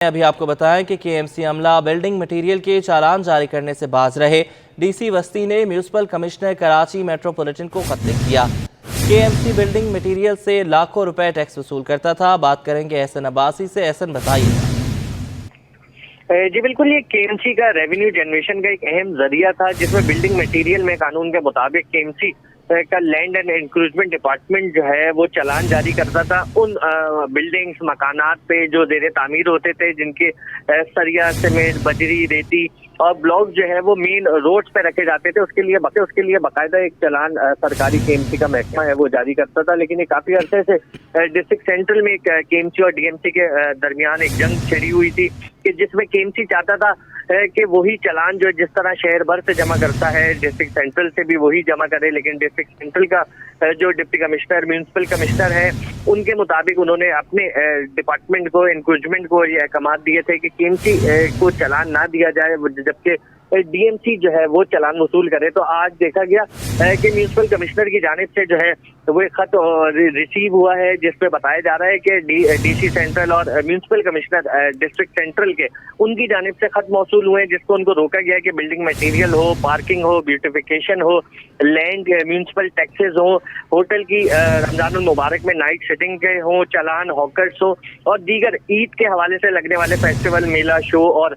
ابھی آپ کو بتائیں کہ کے ایم سی عملہ بلڈنگ مٹیریل کے چالان جاری کرنے سے باز رہے۔ ڈی سی وسطی نے میونسپل کمشنر کراچی میٹروپولیٹن کو خط لکھ دیا۔ کے ایم سی بلڈنگ مٹیریل سے لاکھوں روپے ٹیکس وصول کرتا تھا۔ بات کریں گے احسن عباسی سے۔ احسن بتائیے گا۔ جی بالکل، یہ کے ایم سی کا ریونیو جنریشن کا ایک اہم ذریعہ تھا، جس میں بلڈنگ مٹیریل میں قانون کے مطابق کے ایم سی کا لینڈ اینڈ انکروچمنٹ ڈپارٹمنٹ جو ہے وہ چالان جاری کرتا تھا ان بلڈنگز مکانات پہ جو زیر تعمیر ہوتے تھے، جن کے سریا سیمنٹ بجری ریتی اور بلاک جو ہے وہ مین روڈ پہ رکھے جاتے تھے۔ اس کے لیے باقاعدہ ایک چالان سرکاری کے ایم سی کا محکمہ ہے وہ جاری کرتا تھا، لیکن یہ کافی عرصے سے ڈسٹرکٹ سینٹرل میں کے ایم سی اور ڈی ایم سی کے درمیان ایک جنگ چھڑی ہوئی تھی کہ جس میں کے ایم سی چاہتا تھا کہ وہی چالان جو جس طرح شہر بھر سے جمع کرتا ہے ڈسٹرکٹ سینٹرل سے بھی وہی جمع کرے، لیکن ڈسٹرکٹ سینٹرل کا جو ڈپٹی کمشنر میونسپل کمشنر ہے ان کے مطابق انہوں نے اپنے ڈپارٹمنٹ کو انکروچمنٹ کو یہ احکامات دیے تھے کہ کے ایم سی کو چالان نہ دیا جائے، جبکہ ڈی ایم سی جو ہے وہ چالان وصول کرے۔ تو آج دیکھا گیا کہ میونسپل کمشنر کی جانب سے جو ہے وہ ایک خط ریسیو ہوا ہے، جس میں بتایا جا رہا ہے کہ ڈی سی سینٹرل اور میونسپل کمشنر ڈسٹرکٹ سینٹرل کے ان کی جانب سے خط موصول ہوئے ہیں، جس کو ان کو روکا گیا ہے کہ بلڈنگ مٹیریل ہو، پارکنگ ہو، بیوٹیفیکیشن ہو، لینڈ میونسپل ٹیکسز ہوں، ہوٹل کی رمضان المبارک میں نائٹ سٹنگ کے ہوں چالان، ہاکرس ہو اور دیگر عید کے حوالے سے لگنے والے فیسٹیول، میلہ، شو اور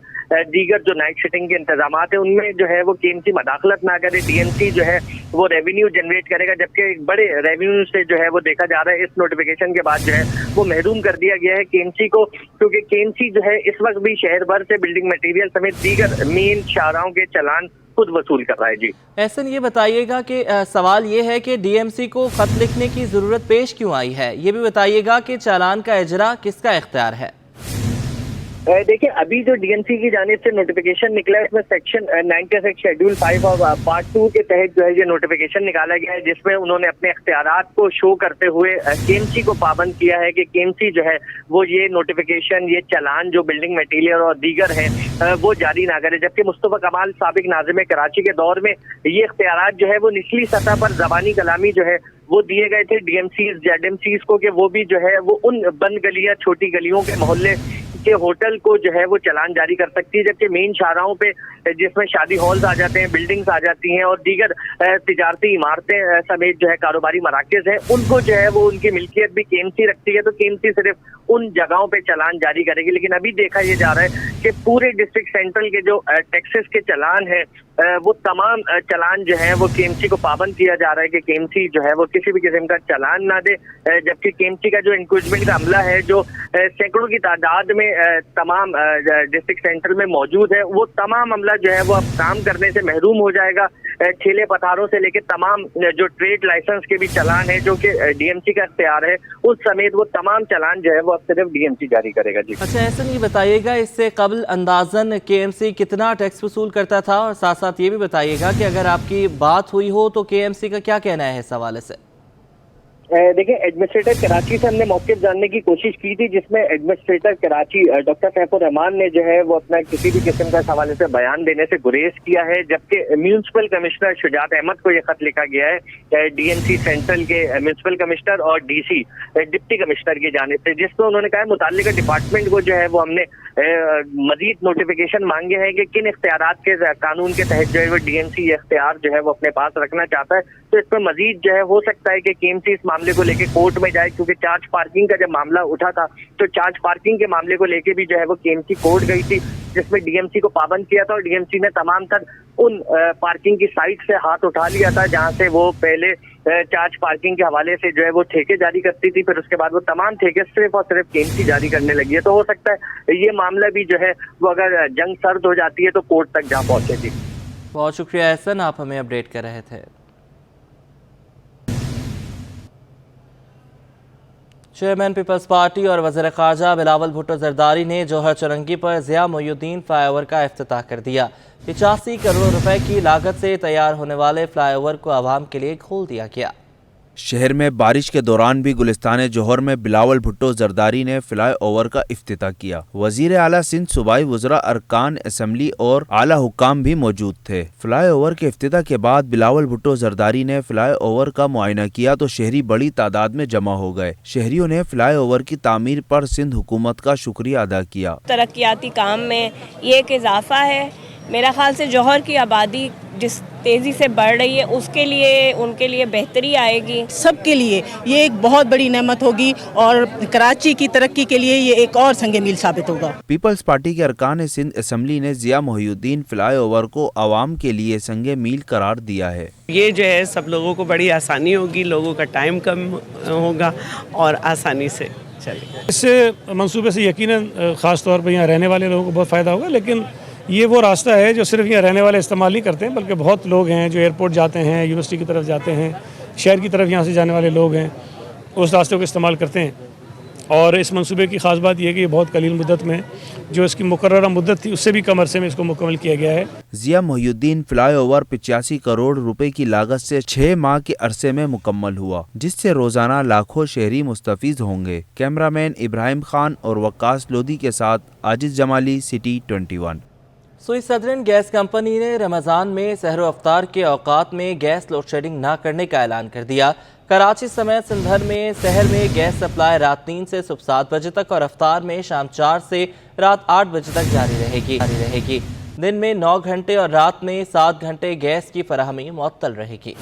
دیگر جو نائٹ سٹنگ کے انتظامات ہیں ان میں جو ہے وہ کے ایم سی مداخلت نہ کرے۔ ڈی ایم سی جو ہے وہ ریونیو جنریٹ کرے گا، جبکہ ایک بڑے ریونیو سے جو ہے وہ دیکھا جا رہا ہے اس نوٹیفیکیشن کے بعد جو ہے وہ محروم کر دیا گیا ہے کے ایم سی کو، کیونکہ کے ایم سی جو ہے اس وقت بھی شہر بھر سے بلڈنگ مٹیریل سمیت دیگر مین شاہراہوں کے چالان خود وصول کر رہا ہے۔ جی احسن، یہ بتائیے گا کہ سوال یہ ہے کہ ڈی ایم سی کو خط لکھنے کی ضرورت پیش کیوں آئی ہے؟ یہ بھی بتائیے گا کہ چالان کا اجرا کس کا اختیار ہے؟ دیکھیں، ابھی جو ڈی ایم سی کی جانب سے نوٹیفیکیشن نکلا ہے اس میں سیکشن 96 شیڈول 5 اور پارٹ 2 کے تحت جو ہے یہ نوٹیفیکیشن نکالا گیا ہے، جس میں انہوں نے اپنے اختیارات کو شو کرتے ہوئے کے ایم سی کو پابند کیا ہے کہ کے ایم سی جو ہے وہ یہ نوٹیفیکیشن، یہ چالان جو بلڈنگ مٹیریل اور دیگر ہیں وہ جاری نہ کرے، جبکہ مصطفیٰ کمال سابق ناظم کراچی کے دور میں یہ اختیارات جو ہے وہ نچلی سطح پر زبانی کلامی جو ہے وہ دیے گئے تھے D M Cs Z M Cs کو، کہ وہ بھی جو ہے وہ ان بند گلیاں، چھوٹی گلیوں کے محلے کے ہوٹل کو جو ہے وہ چالان جاری کر سکتی ہے، جبکہ مین شاہراہوں پہ جس میں شادی ہالز آ جاتے ہیں، بلڈنگز آ جاتی ہیں اور دیگر تجارتی عمارتیں سمیت جو ہے کاروباری مراکز ہیں، ان کو جو ہے وہ ان کی ملکیت بھی کے ایم سی رکھتی ہے، تو کے ایم سی صرف ان جگہوں پہ چالان جاری کرے گی۔ لیکن ابھی دیکھا یہ جا رہا ہے کہ پورے ڈسٹرکٹ سینٹرل کے جو ٹیکسز کے چالان ہیں وہ تمام چالان جو ہیں وہ کے ایم سی کو پابند کیا جا رہا ہے کہ کے ایم سی جو ہے وہ کسی بھی قسم کا چالان نہ دے، جبکہ کے ایم سی کا جو انکروچمنٹ کا عملہ ہے جو سینکڑوں کی تعداد میں تمام ڈسٹرکٹ سینٹر میں موجود ہے، وہ تمام عملہ جو ہے وہ اب کام کرنے سے محروم ہو جائے گا۔ ٹھیلے پتھاروں سے لے کے تمام جو ٹریڈ لائسنس کے بھی چالان ہے جو کہ ڈی ایم سی کا اختیار ہے، اس سمیت وہ تمام چالان جو ہے وہ اب صرف ڈی ایم سی جاری کرے گا۔ جی اچھا احسن، یہ بتائیے گا اس سے قبل اندازاً کے ایم سی کتنا ٹیکس وصول کرتا تھا، اور ساتھ ساتھ یہ بھی بتائیے گا کہ اگر آپ کی بات ہوئی ہو تو کے ایم سی کا کیا کہنا ہے اس حوالے سے؟ دیکھیں، ایڈمنسٹریٹر کراچی سے ہم نے موقف جاننے کی کوشش کی تھی، جس میں ایڈمنسٹریٹر کراچی ڈاکٹر سیف الرحمان نے جو ہے وہ اپنا کسی بھی قسم کا اس حوالے سے بیان دینے سے گریز کیا ہے، جبکہ میونسپل کمشنر شجاعت احمد کو یہ خط لکھا گیا ہے ڈی ایم سی سینٹرل کے میونسپل کمشنر اور ڈی سی ڈپٹی کمشنر کی جانب سے، جس میں انہوں نے کہا متعلقہ ڈپارٹمنٹ کو جو ہے وہ ہم نے مزید نوٹیفیکیشن مانگے ہیں کہ کن اختیارات کے قانون کے تحت جو ہے وہ ڈی ایم سی یہ اختیار جو ہے وہ اپنے پاس رکھنا چاہتا ہے، تو اس میں مزید جو ہے ہو سکتا ہے کہ کے ایم سی اس معاملے کو لے کے کورٹ میں جائے، کیونکہ چارج پارکنگ کا جب معاملہ اٹھا تھا تو چارج پارکنگ کے معاملے کو لے کے بھی جو ہے وہ کے ایم سی کورٹ گئی تھی، جس میں ڈی ایم سی کو پابند کیا تھا اور ڈی ایم سی نے تمام تر ان پارکنگ کی سائٹ سے ہاتھ اٹھا لیا تھا جہاں سے وہ پہلے چارج پارکنگ کے حوالے سے جو ہے وہ ٹھیکے جاری کرتی تھی، پھر اس کے بعد وہ تمام ٹھیکے صرف اور صرف کے ایم سی جاری کرنے لگی ہے۔ تو ہو سکتا ہے یہ معاملہ بھی جو ہے وہ اگر جنگ سرد ہو جاتی ہے تو کورٹ تک جا پہنچے گی۔ بہت شکریہ احسن، آپ ہمیں اپڈیٹ کر رہے تھے۔ چیئرمین پیپلز پارٹی اور وزیر خارجہ بلاول بھٹو زرداری نے جوہر چرنگی پر ضیاء محی الدین فلائی اوور کا افتتاح کر دیا۔ 85 کروڑ روپے کی لاگت سے تیار ہونے والے فلائی اوور کو عوام کے لیے کھول دیا گیا۔ شہر میں بارش کے دوران بھی گلستان جوہر میں بلاول بھٹو زرداری نے فلائی اوور کا افتتاح کیا۔ وزیر اعلیٰ سندھ، صوبائی وزراء، ارکان اسمبلی اور اعلیٰ حکام بھی موجود تھے۔ فلائی اوور کے افتتاح کے بعد بلاول بھٹو زرداری نے فلائی اوور کا معائنہ کیا تو شہری بڑی تعداد میں جمع ہو گئے۔ شہریوں نے فلائی اوور کی تعمیر پر سندھ حکومت کا شکریہ ادا کیا۔ ترقیاتی کام میں یہ ایک اضافہ ہے۔ میرا خیال سے جوہر کی آبادی جس تیزی سے بڑھ رہی ہے اس کے لیے ان کے لیے بہتری آئے گی۔ سب کے لیے یہ ایک بہت بڑی نعمت ہوگی اور کراچی کی ترقی کے لیے یہ ایک اور سنگ میل ثابت ہوگا۔ پیپلز پارٹی کے ارکان سندھ اسمبلی نے ضیاء محی الدین فلائی اوور کو عوام کے لیے سنگ میل قرار دیا ہے۔ یہ جو ہے سب لوگوں کو بڑی آسانی ہوگی، لوگوں کا ٹائم کم ہوگا اور آسانی سے چلے گا۔ اس منصوبے سے یقیناً خاص طور پر یہاں رہنے والے لوگوں کو بہت فائدہ ہوگا، لیکن یہ وہ راستہ ہے جو صرف یہاں رہنے والے استعمال نہیں کرتے ہیں، بلکہ بہت لوگ ہیں جو ایئرپورٹ جاتے ہیں، یونیورسٹی کی طرف جاتے ہیں، شہر کی طرف یہاں سے جانے والے لوگ ہیں، اس راستے کو استعمال کرتے ہیں۔ اور اس منصوبے کی خاص بات یہ ہے کہ یہ بہت قلیل مدت میں، جو اس کی مقررہ مدت تھی اس سے بھی کم عرصے میں اس کو مکمل کیا گیا ہے۔ ضیاء محی الدین فلائی اوور 85 کروڑ روپے کی لاگت سے 6 ماہ کے عرصے میں مکمل ہوا، جس سے روزانہ لاکھوں شہری مستفید ہوں گے۔ کیمرہ مین ابراہیم خان اور وقاص لودھی کے ساتھ عاجز جمالی، سٹی 21۔ سوئی سدرن گیس کمپنی نے رمضان میں سحر و افطار کے اوقات میں گیس لوڈ شیڈنگ نہ کرنے کا اعلان کر دیا۔ کراچی سمیت سندھ بھر میں سحر میں گیس سپلائی رات 3 سے صبح 7 بجے تک اور افطار میں شام 4 سے رات 8 بجے تک جاری رہے گی۔ دن میں 9 گھنٹے اور رات میں 7 گھنٹے گیس کی فراہمی معطل رہے گی۔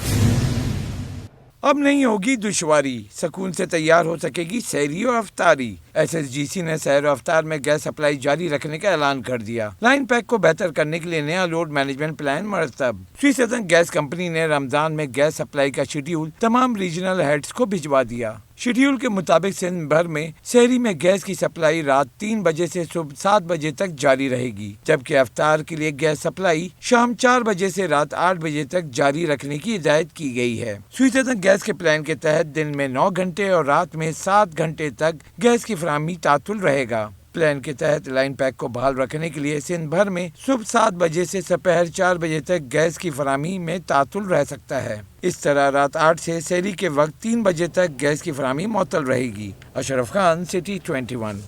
اب نہیں ہوگی دشواری، سکون سے تیار ہو سکے گی سحری و افطاری۔ ایس ایس جی سی نے سحر و افطار میں گیس سپلائی جاری رکھنے کا اعلان کر دیا۔ لائن پیک کو بہتر کرنے کے لیے نیا لوڈ مینجمنٹ پلان مرتب۔ سوئی سدرن گیس کمپنی نے رمضان میں گیس سپلائی کا شیڈیول تمام ریجنل ہیڈز کو بھجوا دیا۔ شیڈیول کے مطابق سندھ بھر میں سحری میں گیس کی سپلائی رات 3 بجے سے صبح 7 بجے تک جاری رہے گی، جبکہ افطار کے لیے گیس سپلائی شام 4 بجے سے رات 8 بجے تک جاری رکھنے کی ہدایت کی گئی ہے۔ سوئی سدرن گیس کے پلان کے تحت دن میں 9 گھنٹے اور رات میں 7 گھنٹے تک گیس کی فراہمی تعطل رہے گا۔ پلان کے تحت لائن پیک کو بحال رکھنے کے لیے سندھ بھر میں صبح 7 بجے سے دوپہر 4 بجے تک گیس کی فراہمی میں تعطل رہ سکتا ہے۔ اس طرح رات 8 سے سحری کے وقت 3 بجے تک گیس کی فراہمی معطل رہے گی۔ اشرف خان، سٹی 21۔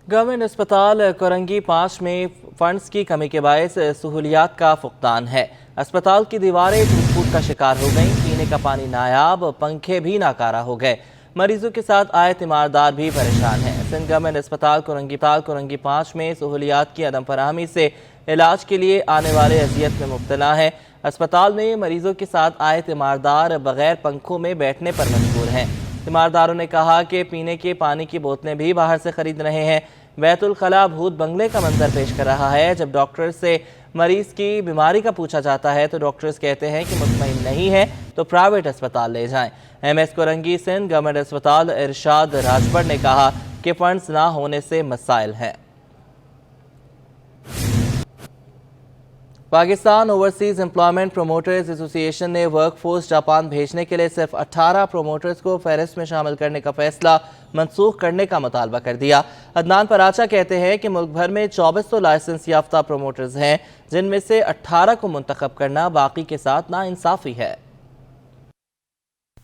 گورنمنٹ اسپتال کورنگی 5 میں فنڈز کی کمی کے باعث سہولیات کا فقدان ہے۔ اسپتال کی دیواریں ٹوٹ پھوٹ کا شکار ہو گئیں، پینے کا پانی نایاب، پنکھے بھی ناکارہ ہو گئے، مریضوں کے ساتھ آئے تیماردار بھی پریشان ہیں۔ سندھ گورنمنٹ اسپتال کورنگی 5 میں سہولیات کی عدم فراہمی سے علاج کے لیے آنے والے اذیت میں مبتلا ہیں۔ اسپتال میں مریضوں کے ساتھ آئے تیماردار بغیر پنکھوں میں بیٹھنے پر مجبور ہیں۔ تیمارداروں نے کہا کہ پینے کے پانی کی بوتلیں بھی باہر سے خرید رہے ہیں۔ بیت الخلاء بھوت بنگلے کا منظر پیش کر رہا ہے۔ جب ڈاکٹر سے مریض کی بیماری کا پوچھا جاتا ہے تو ڈاکٹرز کہتے ہیں کہ مطمئن نہیں ہے تو پرائیویٹ اسپتال لے جائیں۔ M S Korangi Sindh government اسپتال ارشاد راجبڑ نے کہا کہ فنڈز نہ ہونے سے مسائل ہیں۔ پاکستان اوورسیز امپلائمنٹ پروموٹرز ایسوسی ایشن نے ورک فورس جاپان بھیجنے کے لیے صرف 18 پروموٹرز کو فہرست میں شامل کرنے کا فیصلہ منسوخ کرنے کا مطالبہ کر دیا۔ عدنان پراچا کہتے ہیں کہ ملک بھر میں 2400 لائسنس یافتہ پروموٹرز ہیں، جن میں سے 18 کو منتخب کرنا باقی کے ساتھ ناانصافی ہے۔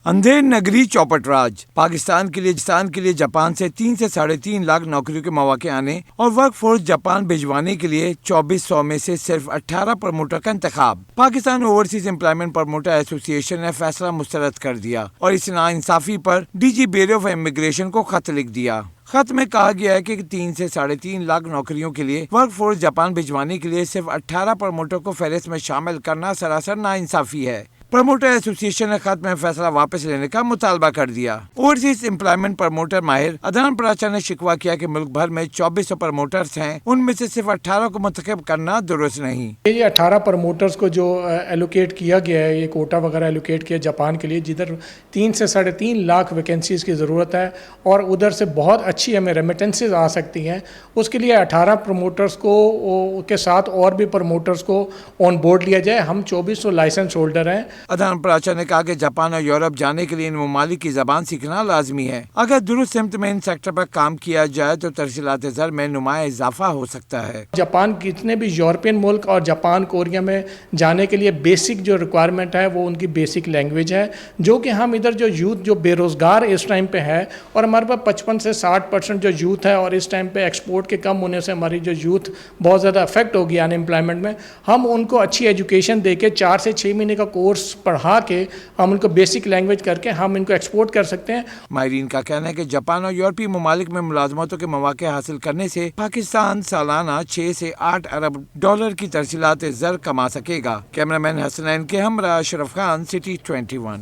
اندھیر نگری چوپٹ راج، پاکستان کے لیے جاپان سے 3 سے 3.5 لاکھ نوکریوں کے مواقع آنے اور ورک فورس جاپان بھجوانے کے لیے 2400 میں سے صرف 18 پروموٹر کا انتخاب۔ پاکستان اوورسیز امپلائمنٹ پروموٹر ایسوسی ایشن نے فیصلہ مسترد کر دیا اور اس ناانصافی پر D G bureau of immigration کو خط لکھ دیا۔ خط میں کہا گیا ہے کہ 3 سے 3.5 لاکھ نوکریوں کے لیے ورک فورس جاپان بھجوانے کے لیے صرف 18 پروموٹر کو فہرست میں شامل کرنا سراسر ناانصافی ہے۔ پروموٹر ایسوسی ایشن نے خط میں فیصلہ واپس لینے کا مطالبہ کر دیا۔ اوورسیز امپلائمنٹ پروموٹر ماہر عدنان پراچا نے شکوہ کیا کہ ملک بھر میں 2400 پروموٹرز ہیں، ان میں سے صرف 18 کو منتخب کرنا درست نہیں۔ یہ 18 پروموٹرز کو جو ایلوکیٹ کیا گیا ہے، یہ کوٹا وغیرہ ایلوکیٹ کیا جاپان کے لیے، جدھر 3 سے 3.5 لاکھ ویکینسیز کی ضرورت ہے اور ادھر سے بہت اچھی ہمیں ریمیٹنسز آ سکتی ہیں، اس کے لیے 18 پروموٹرز کو کے ساتھ اور بھی پروموٹرز کو آن بورڈ لیا جائے۔ ہم 2400 لائسنس ہولڈر ہیں अधान प्राचा ने कहा कि जापान और यूरोप जाने के लिए इन ममालिक की जबान सीखना लाजमी है। अगर दुरुस्त सिमत में इन सेक्टर पर काम किया जाए तो तरसीलात ज़र में नुमाया इजाफा हो सकता है। जापान कितने भी यूरोपियन मुल्क और जापान कोरिया में जाने के लिए बेसिक जो रिक्वायरमेंट है वो उनकी बेसिक लैंग्वेज है, जो कि हम इधर जो यूथ जो बेरोज़गार इस टाइम पे है और हमारे पास 55 से 60% जो यूथ है और इस टाइम पे एक्सपोर्ट के कम होने से हमारी जो यूथ बहुत ज़्यादा अफेक्ट होगी अनएम्प्लॉयमेंट में, हम उनको अच्छी एजुकेशन दे के 4 से 6 महीने का कोर्स पढ़ा के हम उनको बेसिक लैंग्वेज करके हम इनको एक्सपोर्ट कर सकते हैं। माहिरीन का कहना है कि जापान और यूरोपीय ममालिक में मुलाजमतों के मौके हासिल करने से पाकिस्तान सालाना 6 से 8 अरब डॉलर की तरसीलात ज़र कमा सकेगा। कैमरामैन हसनैन के हमरा अशरफ खान, सिटी 21।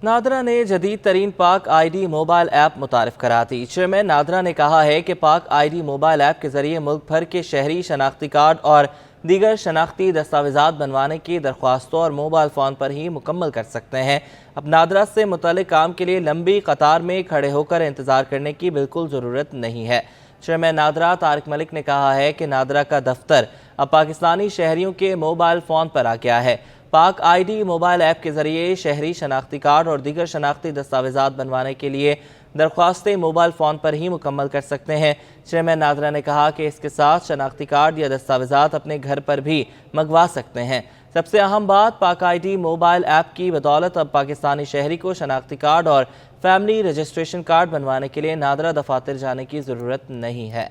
नादरा ने जदीद तरीन पाक आईडी मोबाइल ऐप मुतारिफ करा दी। चेयरमैन नादरा ने कहा है कि पाक आईडी मोबाइल ऐप के जरिए मुल्क भर के शहरी शनाख्ती कार्ड और दीगर शनाख्ती दस्तावेजात बनवाने की दरख्वास्तों और मोबाइल फ़ोन पर ही मुकम्मल कर सकते हैं। अब नादरा से मुतल्लिक काम के लिए लंबी कतार में खड़े होकर इंतज़ार करने की बिल्कुल ज़रूरत नहीं है। चेयरमैन नादरा तारिक मलिक ने कहा है कि नादरा का दफ्तर अब पाकिस्तानी शहरियों के मोबाइल फ़ोन पर आ गया है। पाक आईडी मोबाइल ऐप के ज़रिए शहरी शनाख्ती कार्ड और दीगर शनाख्ती दस्तावेजात बनवाने के लिए दरख्वास्तें मोबाइल फ़ोन पर ही मुकम्मल कर सकते हैं। चेयरमैन नादरा ने कहा कि इसके साथ शनाख्ती कार्ड या दस्तावेजात अपने घर पर भी मंगवा सकते हैं। सबसे अहम बात, पाक आईडी मोबाइल ऐप की बदौलत अब पाकिस्तानी शहरी को शनाख्ती कार्ड और फैमिली रजिस्ट्रेशन कार्ड बनवाने के लिए नादरा दफातर जाने की ज़रूरत नहीं है।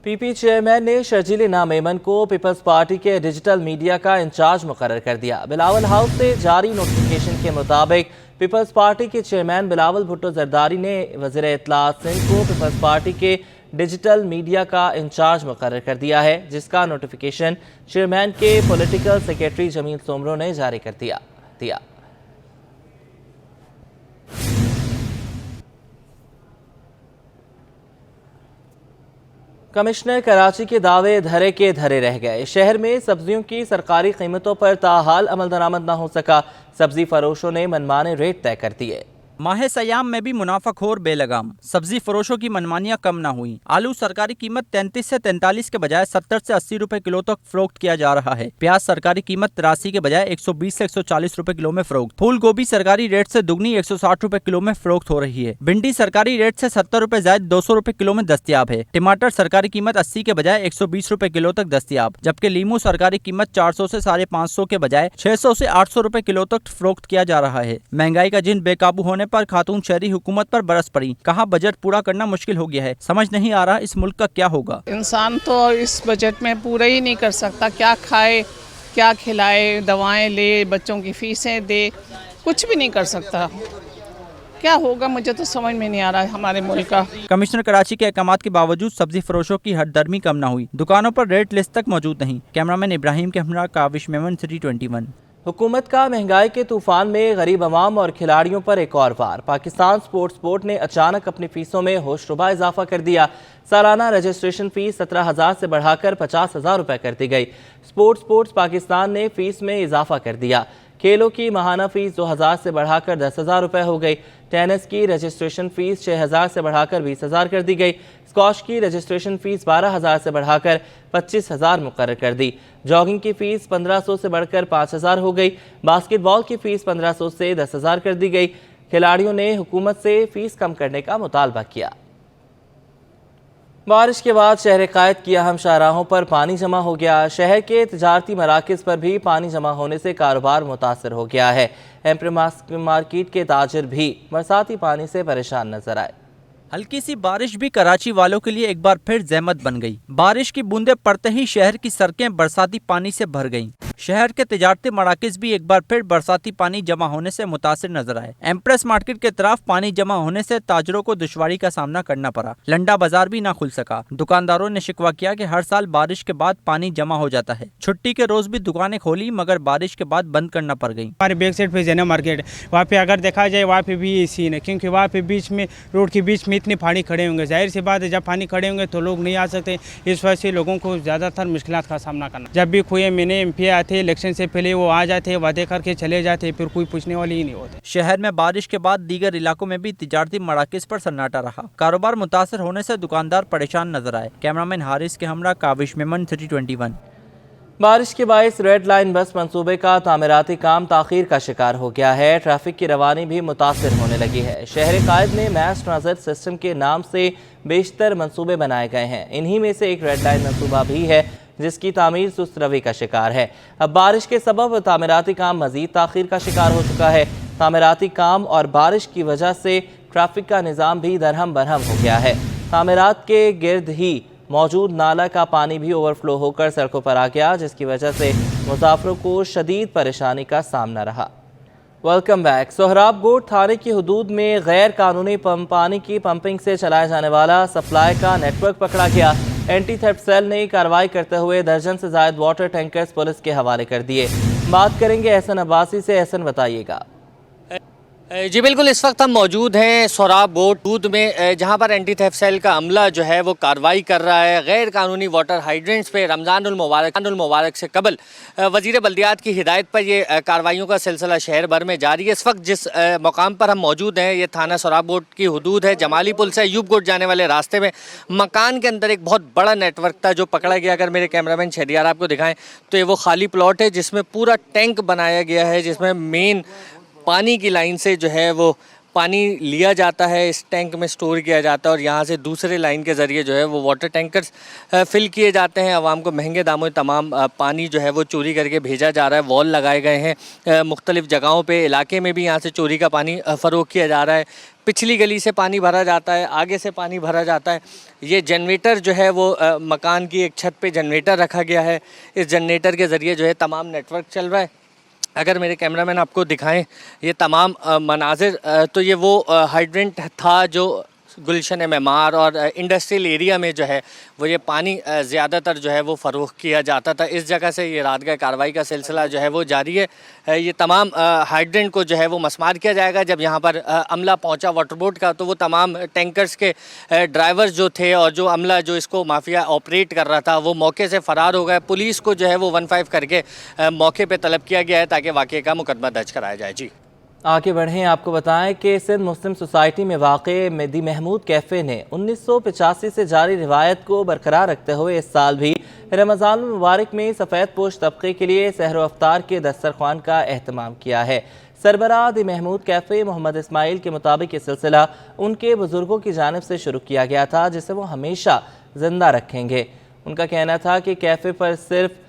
पीपी चेयरमैन ने शर्जील इनाम मेमन को पीपल्स पार्टी के डिजिटल मीडिया का इंचार्ज मुकर्रर कर दिया। बिलावल हाउस से जारी नोटिफिकेशन के मुताबिक पीपल्स पार्टी के चेयरमैन बिलावल भुट्टो जरदारी ने वज़ीर इत्तलात सिंध को पीपल्स पार्टी के डिजिटल मीडिया का इंचार्ज मुकर्रर कर दिया है, जिसका नोटिफिकेशन चेयरमैन के पॉलिटिकल सेक्रेटरी जमील सोमरो ने जारी कर दिया। कमिश्नर कराची के दावे धरे के धरे रह गए। शहर में सब्जियों की सरकारी कीमतों पर ताहाल अमल दरामद न हो सका। सब्जी फरोशों ने मनमाने रेट तय कर दिए। माह सयाम में भी मुनाफाखोर बेलगाम। सब्जी फरोशों की मनमानियां कम ना हुई। आलू सरकारी कीमत 33 से 43 के बजाय 70 से 80 रुपए किलो तक फरोख्त किया जा रहा है। प्याज सरकारी कीमत 83 के बजाय 120 से 140 रुपए किलो में फरोख्त। फूल गोभी सरकारी रेट से दुगनी 160 रुपए किलो में फरोख्त हो रही है। भिंडी सरकारी रेट से 70 रुपए जायद 200 रुपए किलो में दस्तियाब है। टमाटर सरकारी कीमत 80 के बजाय 120 रुपए किलो तक दस्तियाब, जबकि लीमू सरकारी कीमत 400 से 550 के बजाय 600 से 800 रुपए किलो तक फरोख्त किया जा रहा है। महंगाई का जिन बेकाबू होने पर खातून शहरी हुकूमत पर बरस पड़ी। कहा बजट पूरा करना मुश्किल हो गया है। समझ नहीं आ रहा इस मुल्क का क्या होगा। इंसान तो इस बजट में पूरा ही नहीं कर सकता। क्या खाए, क्या खिलाए, दवाएं ले, बच्चों की फीसें दे, कुछ भी नहीं कर सकता। क्या होगा मुझे तो समझ में नहीं आ रहा है हमारे मुल्क का। कमिश्नर कराची के अहकामात के बावजूद सब्जी फरोशों की हरदर्मी कम न हुई। दुकानों पर रेट लिस्ट तक मौजूद नहीं। कैमरामैन इब्राहिम के हमरा काविश मेमन, सिटी 21। हुकूमत का महंगाई के तूफान में गरीब अवाम और खिलाड़ियों पर एक और वार। पाकिस्तान स्पोर्ट्स बोर्ड ने अचानक अपनी फीसों में होशरुबा इजाफा कर दिया। सालाना रजिस्ट्रेशन फीस 17,000 से बढ़ाकर 50,000 रुपये कर दी गई। स्पोर्ट्स पाकिस्तान ने फीस में इजाफा कर दिया। खेलों की माहाना फीस 2,000 से बढ़ाकर 10,000 रुपये हो गई। टेनिस की रजिस्ट्रेशन फीस 6,000 से बढ़ाकर 20,000 कर दी गई। स्क्वाश की रजिस्ट्रेशन फीस 12,000 से बढ़ाकर 25,000 मुकर्रर कर दी। जॉगिंग की फीस 1,500 से बढ़कर 5,000 हो गई। बास्केटबॉल की फीस 1,500 से 10,000 कर दी गई। खिलाड़ियों ने हुकूमत से फीस कम करने का मुतालबा किया। बारिश के बाद शहर कायद की अहम शाहराहों पर पानी जमा हो गया। शहर के तिजारती मराकज़ पर भी पानी जमा होने से कारोबार मुतासर हो गया है। एम्प्रे मार्केट के ताजिर भी बरसाती पानी से परेशान नजर आए। हल्की सी बारिश भी कराची वालों के लिए एक बार फिर जहमत बन गई। बारिश की बूंदें पड़ते ही शहर की सड़कें बरसाती पानी से भर गईं। शहर के तिजारती मराकज़ भी एक बार फिर बरसाती पानी जमा होने से मुतासिर नजर आए। एम्प्रेस मार्केट के तरफ पानी जमा होने से ताजरों को दुश्वारी का सामना करना पड़ा। लंडा बाजार भी ना खुल सका। दुकानदारों ने शिकवा किया कि हर साल बारिश के बाद पानी जमा हो जाता है। छुट्टी के रोज भी दुकानें खोली मगर बारिश के बाद बंद करना पड़ गई। हमारे बैक साइड पे जैना मार्केट, वहाँ पे अगर देखा जाए वहाँ पे भी ये सीन है, क्योंकि वहाँ पे बीच में रोड के बीच में इतने पानी खड़े होंगे। जाहिर सी बात है जब पानी खड़े होंगे तो लोग नहीं आ सकते। इस वजह से लोगों को ज़्यादातर मुश्किलात का सामना करना। जब भी कोई मैंने MP आते इलेक्शन से पहले वो आ जाते, वादे करके चले जाते, फिर कोई पूछने वाली ही नहीं होते। शहर में बारिश के बाद दीगर इलाकों में भी तिजारती मराकज़ पर सन्नाटा रहा। कारोबार मुतासर होने से दुकानदार परेशान नजर आए। कैमरामैन हारिस के हमरा काविश मेमन, सिटी 21। बारिश के बायस रेड लाइन बस मंसूबे का तामीराती काम ताखीर का शिकार हो गया है। ट्रैफिक की रवानी भी मुतासिर होने लगी है। शहर कायद में मैस ट्रांजिट सिस्टम के नाम से बेशतर मंसूबे बनाए गए हैं। इन्हीं में से एक रेड लाइन मंसूबा भी है जिसकी तामीर सुस्त रवी का शिकार है। अब बारिश के सबब तामीराती काम मजीद ताखीर का शिकार हो चुका है। तामीराती काम और बारिश की वजह से ट्रैफिक का निज़ाम भी दरहम बरहम हो गया है। तामीरात के गिर्द ही मौजूद नाला का पानी भी ओवरफ्लो होकर सड़कों पर आ गया, जिसकी वजह से मुसाफिरों को शदीद परेशानी का सामना रहा। Welcome back. सोहराबगोट थाने की हदूद में गैर कानूनी पानी की पंपिंग से चलाया जाने वाला सप्लाई का नेटवर्क पकड़ा गया। एंटी थेफ्ट सेल ने कार्रवाई करते हुए दर्जन से ज्यादा वाटर टैंकर्स पुलिस के हवाले कर दिए। बात करेंगे एहसन अब्बासी से। एहसन, बताइएगा। जी बिल्कुल, इस वक्त हम मौजूद हैं सोहराबगोट दूध में, जहां पर एंटी थेफ्ट सेल का अमला जो है वो कार्रवाई कर रहा है गैर कानूनी वाटर हाइड्रेंट्स पे। रमज़ानुल मुबारक से कबल वज़ीर बल्दियात की हिदायत पर ये कार्रवाइयों का सिलसिला शहर भर में जारी है। इस वक्त जिस मकाम पर हम मौजूद हैं ये थाना सोहराबगोट की हदूद है। जमाली पुल से अयूबगोट जाने वाले रास्ते में मकान के अंदर एक बहुत बड़ा नेटवर्क था जो पकड़ा गया। अगर मेरे कैमरामैन शहरियार आपको दिखाएँ तो ये वो खाली प्लॉट है जिसमें पूरा टैंक बनाया गया है, जिसमें मेन पानी की लाइन से जो है वो पानी लिया जाता है, इस टैंक में स्टोर किया जाता है और यहाँ से दूसरे लाइन के ज़रिए जो है वो वाटर टैंकर्स फिल किए जाते हैं। आवाम को महंगे दामों में तमाम पानी जो है वो चोरी करके भेजा जा रहा है। वॉल लगाए गए हैं मुख्तलिफ़ जगहों पे, इलाके में भी यहाँ से चोरी का पानी फ़रोख्त किया जा रहा है। पिछली गली से पानी भरा जाता है, आगे से पानी भरा जाता है। ये जनरेटर जो है वो मकान की एक छत पर जनरेटर रखा गया है। इस जनरेटर के ज़रिए जो है तमाम नेटवर्क चल रहा है। अगर मेरे कैमरामैन आपको दिखाएं ये तमाम मनाजिर, तो ये वो हाइड्रेंट था जो गुलशन मेमार और इंडस्ट्रियल एरिया में जो है वो ये पानी ज़्यादातर जो है वो फ़रोख्त किया जाता था। इस जगह से ये रातगह कार्रवाई का सिलसिला जो है वो जारी है। ये तमाम हाइड्रेंट को जो है वो मस्मार किया जाएगा। जब यहाँ पर अमला पहुँचा वाटर बोर्ड का तो वो तमाम टैंकर्स के ड्राइवर्स जो थे और जो अमला जो इसको माफिया ऑपरेट कर रहा था वो मौके से फ़रार हो गए। पुलिस को जो है वो 15 करके मौके पर तलब किया गया है ताकि वाक़े का मुकदमा दर्ज कराया जाए। जी आगे बढ़ें, आपको बताएं कि सिंध मुस्लिम सोसाइटी में वाक़े मेदी महमूद कैफ़े ने 1985 से जारी रिवायत को बरकरार रखते हुए इस साल भी रमज़ान मुबारक में सफ़ेद पोश तबके के लिए सहर अफ्तार के दस्तरख्वान का एहतमाम किया है। सरबराह दी महमूद कैफ़े मोहम्मद इस्माइल के मुताबिक ये सिलसिला उनके बुज़ुर्गों की जानिब से शुरू किया गया था जिसे वो हमेशा ज़िंदा रखेंगे। उनका कहना था कि कैफ़े पर सिर्फ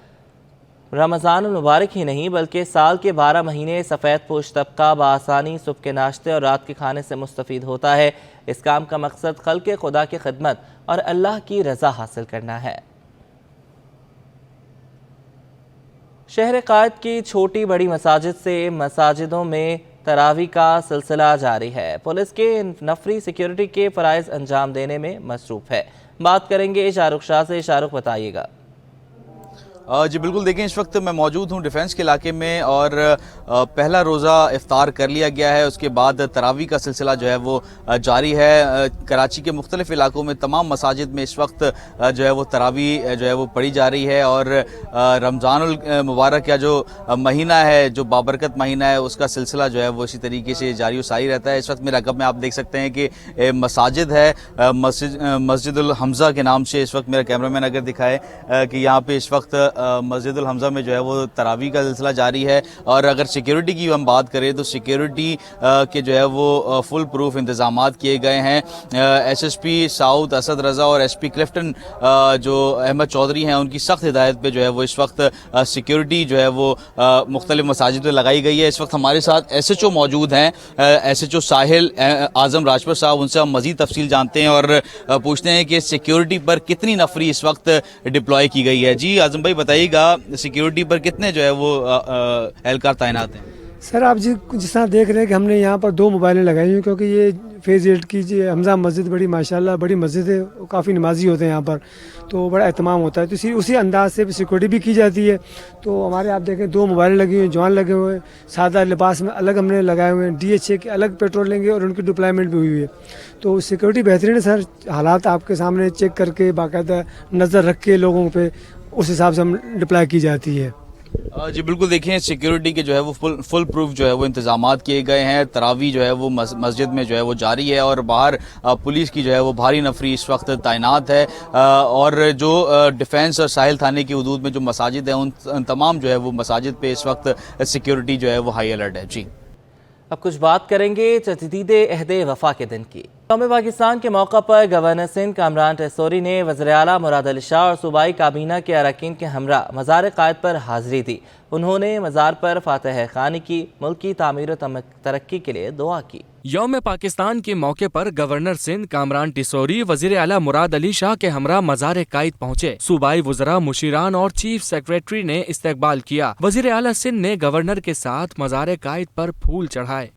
रमज़ान मुबारक ही नहीं बल्कि साल के 12 महीने सफ़ेद पोश तबका बआसानी सुबह के नाश्ते और रात के खाने से मुस्तफ़ीद होता है। इस काम का मकसद खल्क़ खुदा की खिदमत और अल्लाह की रज़ा हासिल करना है। शहर कायद की छोटी बड़ी मसाजिद से मसाजिदों में तरावी का सिलसिला जारी है। पुलिस के नफरी सिक्योरिटी के फ़राइज़ अंजाम देने में मसरूफ़ है। बात करेंगे शाहरुख शाह से। शाहरुख, बताइएगा। जी बिल्कुल, देखें इस वक्त मैं मौजूद हूँ डिफेंस के इलाके में और पहला रोज़ा इफ्तार कर लिया गया है। उसके बाद तरावी का सिलसिला जो है वो जारी है। कराची के मुख्तलिफ इलाकों में तमाम मसाजिद में इस वक्त जो है वो तरावी जो है वो पढ़ी जा रही है और रमज़ानुल मुबारक का जो महीना है, जो बाबरकत महीना है, उसका सिलसिला जो है वो इसी तरीके से जारी सारी रहता है। इस वक्त मेरे अगब में आप देख सकते हैं कि मसाजिद है, मस्जिदुल हमज़ा के नाम से। इस वक्त मेरा कैमरामैन अगर दिखाए कि यहाँ पे इस वक्त मस्जिदुल हमज़ा में जो है वो तरावी का सिलसिला जारी है। और अगर सिक्योरिटी की हम बात करें तो सिक्योरिटी के जो है वो फुल प्रूफ इंतज़ामात किए गए हैं। SSP साउथ असद रज़ा और SP क्लिफ्टन जो अहमद चौधरी हैं उनकी सख्त हिदायत पे जो है वो इस वक्त सिक्योरिटी जो है वो मुख्तलिफ मसाजिद में लगाई गई है। इस वक्त हमारे साथ SHO मौजूद हैं, SHO साहिल आज़म राजपूत साहब। उनसे हम मज़ीद तफसील जानते हैं और पूछते हैं कि सिक्योरिटी पर कितनी नफरी इस वक्त डिप्लॉय की गई है। जी आज़म भाई, बताइएगा सिक्योरिटी पर कितने जो है वो एहलकार तैनात हैं? सर आप जी जिस तरह देख रहे हैं कि हमने यहाँ पर 2 मोबाइलें लगाई हुई क्योंकि ये फेज़ 8 की जो हमज़ा मस्जिद बड़ी माशाल्लाह बड़ी मस्जिद है, काफ़ी नमाजी होते हैं यहाँ पर, तो बड़ा एहतमाम होता है। तो उसी अंदाज से सिक्योरिटी भी की जाती है। तो हमारे आप देखें 2 मोबाइलें लगी हुई हैं, जवान लगे हुए हैं, सादा लिबास में अलग हमने लगाए हुए हैं, DHA के अलग पेट्रोल लेंगे और उनकी डिप्लॉयमेंट भी हुई है। तो सिक्योरिटी बेहतरीन है सर, हालात आपके सामने चेक करके बाकायदा नज़र रख के लोगों पे उस हिसाब से हम डिप्लॉय की जाती है। जी बिल्कुल, देखिए सिक्योरिटी के जो है वो फुल प्रूफ जो है वो इंतजामात किए गए हैं। तरावी जो है वो मस्जिद में जो है वो जारी है और बाहर पुलिस की जो है वो भारी नफरी इस वक्त तैनात है और जो डिफेंस और साहिल थाने की हदूद में जो मसाजिद हैं उन तमाम जो है वो मसाजिद पे इस वक्त सिक्योरिटी जो है वो हाई अलर्ट है। जी अब कुछ बात करेंगे तजदीद अहद वफा के दिन की। यौम पाकिस्तान के मौका पर गवर्नर सिंध कामरान टेसोरी ने वज़ीर आला मुराद अली शाह और सूबाई काबीना के अरकान के हमरा मज़ार कायद पर हाज़िरी दी। उन्होंने मज़ार पर फातह खानी की, मुल्क की तामीर और तरक्की के लिए दुआ की। यौम पाकिस्तान के मौके पर गवर्नर सिंध कामरान टिसोरी वज़ीर आला मुराद अली शाह के हमरा मज़ार कायद पहुँचे। सूबाई वज़रा, मुशीरान और चीफ सेक्रेटरी ने इस्तकबाल किया। वज़ीर आला सिंध ने गवर्नर के साथ मज़ार कायद पर फूल चढ़ाए।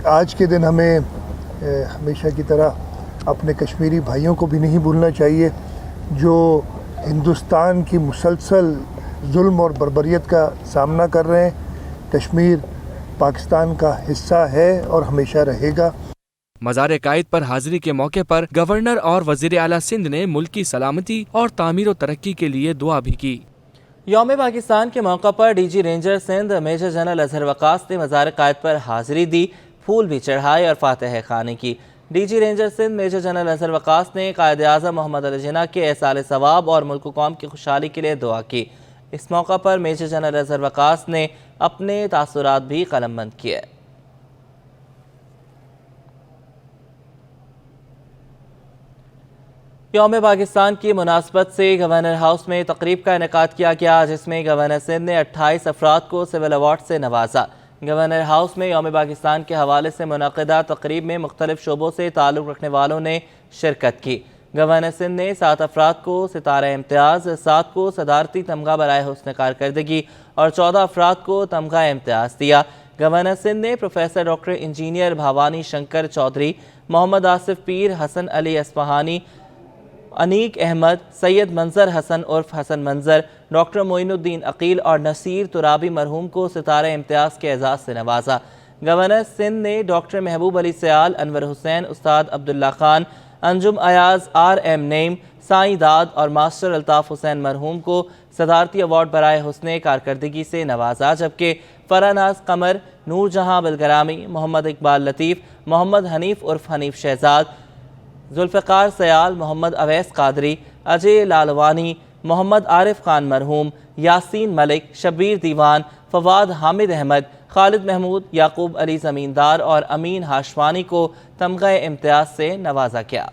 आज के दिन हमें हमेशा की तरह अपने कश्मीरी भाइयों को भी नहीं भूलना चाहिए जो हिंदुस्तान की मुसलसल जुल्म और बर्बरियत का सामना कर रहे हैं। कश्मीर पाकिस्तान का हिस्सा है और हमेशा रहेगा। मज़ार कायद पर हाजिरी के मौके पर गवर्नर और वज़ीर आला सिंध ने मुल्क की सलामती और तामीर और तरक्की के लिए दुआ भी की। यौम पाकिस्तान के मौका पर DG ranger Sindh major general Azhar Waqas ने मज़ार कायद पर हाजिरी दी, फूल भी चढ़ाए और फातह खानी की। DG ranger Sindh major general Azhar Waqas ने कायद आज़म मोहम्मद अली जिन्ना के एहसाल सवाब और मुल्क कौम की खुशहाली के लिए दुआ की। इस मौका पर मेजर जनरल अजहर वकास ने अपने तासुरात भी कलमबंद किए। यौम पाकिस्तान की मुनासबत से गवर्नर हाउस में तकरीब का इनेकाद किया गया, जिसमें गवर्नर सिंध ने 28 अफराद को सिविल अवार्ड से नवाजा। गवर्नर हाउस में यौम पाकिस्तान के हवाले से मुनक़दा तकरीब में मुख्तलिफ शोबों से ताल्लुक़ रखने वालों ने शिरकत की। गवर्नर सिंध ने 7 अफराद को सितारा इम्तियाज़, 7 को सदारती तमगा बराए हुस्न कारकर्दगी और 14 अफराद को तमगा इम्तियाज़ दिया। गवर्नर सिंध ने professor doctor engineer Bhawani Shankar Chaudhry, Mohammad Asif Pir, Hasan Ali अस्फहानी, Aneek Ahmad, Syed मंजर हसन उर्फ हसन मंजर, डॉक्टर मोइनुद्दीन अकील और नसीर तुराबी मरहूम को सितारा इम्तियाज़ के एजाज़ से नवाजा। गवर्नर सिंध ने डॉक्टर महबूब अली सयाल, अनवर हुसैन, उस्ताद अब्दुल्ला खान, अंजुम अयाज, RM नईम, साईं दाद और मास्टर अल्ताफ़ हुसैन मरहूम को सदारती अवार्ड बराए हुस्न कारकर्दगी से नवाजा, जबकि फरानाज कमर, नूर जहां बिलगरामी, मोहम्मद इकबाल लतीफ़, मोहम्मद हनीफ उर्फ हनीफ शहजाद, जुल्फ़िकार सयाल, मोहम्मद अवैस कादरी, अजय लालवानी, मोहम्मद आरिफ खान मरहूम, यासीन मलिक, शब्बीर दीवान, फवाद हामिद अहमद, खालिद महमूद, याकूब अली ज़मींदार और अमीन हाशवानी को तमगा इम्तियाज़ से नवाजा गया।